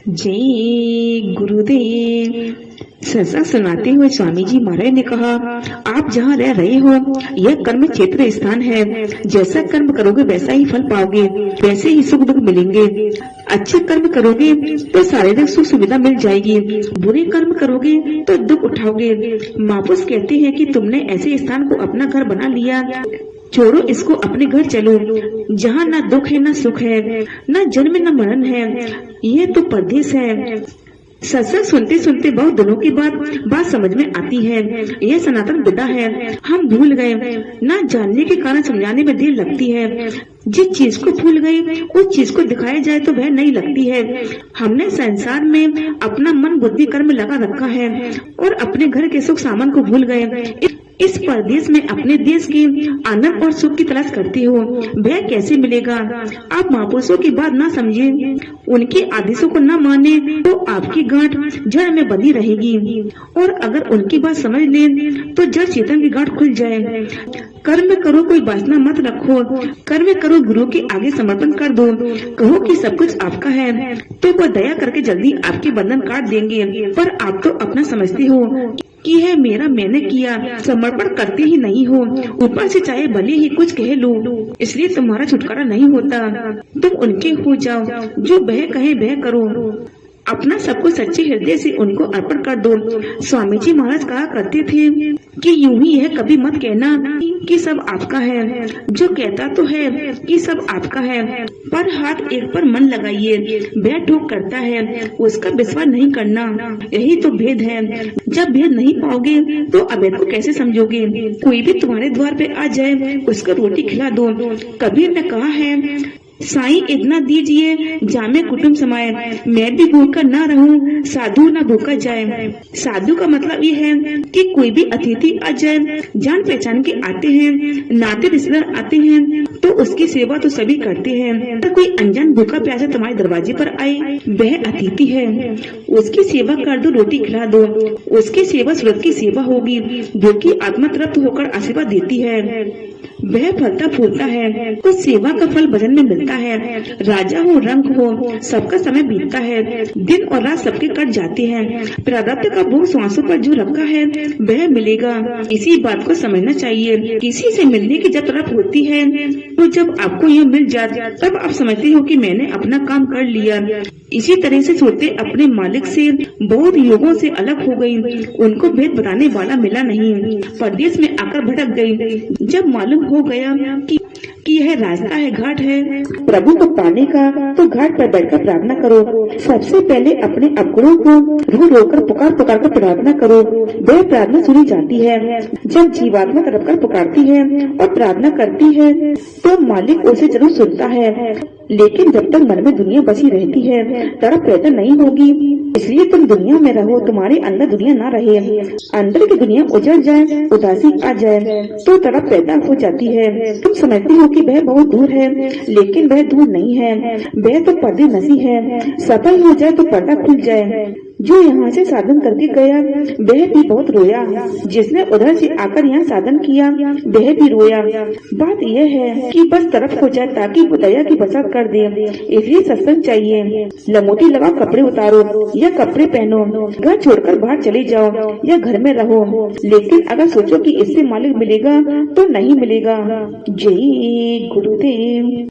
जय गुरुदेव। सत्संग सुनाते हुए स्वामी जी महाराज ने कहा, आप जहाँ रह रहे हो यह कर्म क्षेत्र स्थान है। जैसा कर्म करोगे वैसा ही फल पाओगे, वैसे ही सुख दुख मिलेंगे। अच्छे कर्म करोगे तो शारीरिक सुख सुविधा मिल जाएगी, बुरे कर्म करोगे तो दुख उठाओगे। महापुरुष कहते हैं कि तुमने ऐसे स्थान को अपना घर बना लिया, छोड़ो इसको, अपने घर चलो जहाँ ना दुख है, ना सुख है, ना जन्म न मरण है। ये तो परदेश है। सत्संग सुनते सुनते बहुत दिनों के बाद बात समझ में आती है। यह सनातन विद्या है, हम भूल गए। ना जानने के कारण समझाने में देर लगती है। जिस चीज को भूल गए उस चीज को दिखाया जाए तो वह नहीं लगती है। हमने संसार में अपना मन बुद्धि कर्म लगा रखा है और अपने घर के सुख सामान को भूल गए। इस परदेश में अपने देश के आनंद और सुख की तलाश करते हो, वह कैसे मिलेगा? आप महापुरुषों की बात ना समझे, उनके आदेशों को न माने तो आपकी गांठ जड़ में बंधी रहेगी, और अगर उनकी बात समझ ले तो जड़ चेतन की गांठ खुल जाए। कर्म करो, कोई वासना मत रखो। कर्म करो, गुरु के आगे समर्पण कर दो। कहो कि सब कुछ आपका है तो वह दया करके जल्दी आपके बंधन काट देंगे। पर आप तो अपना समझते हो कि है मेरा, मैंने किया। समर्पण करते ही नहीं हो, ऊपर से चाहे भले ही कुछ कह लो, इसलिए तुम्हारा छुटकारा नहीं होता। तुम उनके हो जाओ, जो वह कहे वह करो। अपना सब कुछ सच्चे हृदय से उनको अर्पण कर दो। स्वामी जी महाराज कहा करते थे कि यूं ही है, कभी मत कहना कि सब आपका है। जो कहता तो है कि सब आपका है, पर हाथ एक पर मन लगाइए, वह ठोक करता है, उसका विश्वास नहीं करना। यही तो भेद है। जब भेद नहीं पाओगे तो अभेद को कैसे समझोगे? कोई भी तुम्हारे द्वार पे आ जाए, उसको रोटी खिला दो। कबीर ने कहा है, साईं इतना दीजिए जामे कुटुंब समाए, मैं भी भूखा ना रहूं, साधु ना भूखा जाए। साधु का मतलब ये है कि कोई भी अतिथि आ जाए, जान पहचान के आते हैं, नाते रिश्तेदार आते हैं तो उसकी सेवा तो सभी करते हैं। तो कोई अनजान भूखा प्यासा तुम्हारे दरवाजे पर आए, वह अतिथि है, उसकी सेवा कर दो, रोटी खिला दो। उसकी सेवा सूरत की सेवा होगी। भूखी आत्मा तृप्त होकर आशीर्वाद देती है, वह फलता फूलता है, तो सेवा का फल भजन में मिलता है। राजा हो रंग हो, सबका समय बीतता है, दिन और रात सबके कट जाते हैं। प्रारब्ध का भोग सांसों पर जो रखा है वह मिलेगा। इसी बात को समझना चाहिए। किसी से मिलने की जब तड़प होती है तो जब आपको यह मिल जाए तब आप समझते हो कि मैंने अपना काम कर लिया। इसी तरह से सोते अपने मालिक से बहुत युगों से अलग हो गई, उनको भेद बताने वाला मिला नहीं, परदेश में आकर भटक गई। जब मालूम हो गया कि यह रास्ता है, घाट है प्रभु को पाने का, तो घाट पर बैठकर प्रार्थना करो। सबसे पहले अपने अपगुणों को रो रो कर पुकार कर प्रार्थना करो। वह प्रार्थना सुनी जाती है। जब जीवात्मा तड़प कर पुकारती है और प्रार्थना करती है तो मालिक उसे जरूर सुनता है, लेकिन जब तक मन में दुनिया बसी रहती है तड़प पैदा नहीं होगी। इसलिए तुम दुनिया में रहो, तुम्हारे अंदर दुनिया ना रहे। अंदर की दुनिया उजड़ जाए, उदासी आ जाए तो तड़प पैदा हो जाती है। तुम समझते हो कि वह बहुत दूर है, लेकिन वह दूर नहीं है, वह तो पर्दे नसी है। सफल हो जाए तो पर्दा खुल जाए। जो यहाँ से साधन करके गया वह भी बहुत रोया, जिसने उधर से आकर यहाँ साधन किया वह भी रोया। बात यह है कि बस तरफ हो जाए ताकि वो दया की बरसात कर दे। इसलिए सत्संग चाहिए। लंगोटी लगाओ, कपड़े उतारो या कपड़े पहनो, घर छोड़कर बाहर चले जाओ या घर में रहो, लेकिन अगर सोचो कि इससे मालिक मिलेगा तो नहीं मिलेगा। जय गुरुदेव।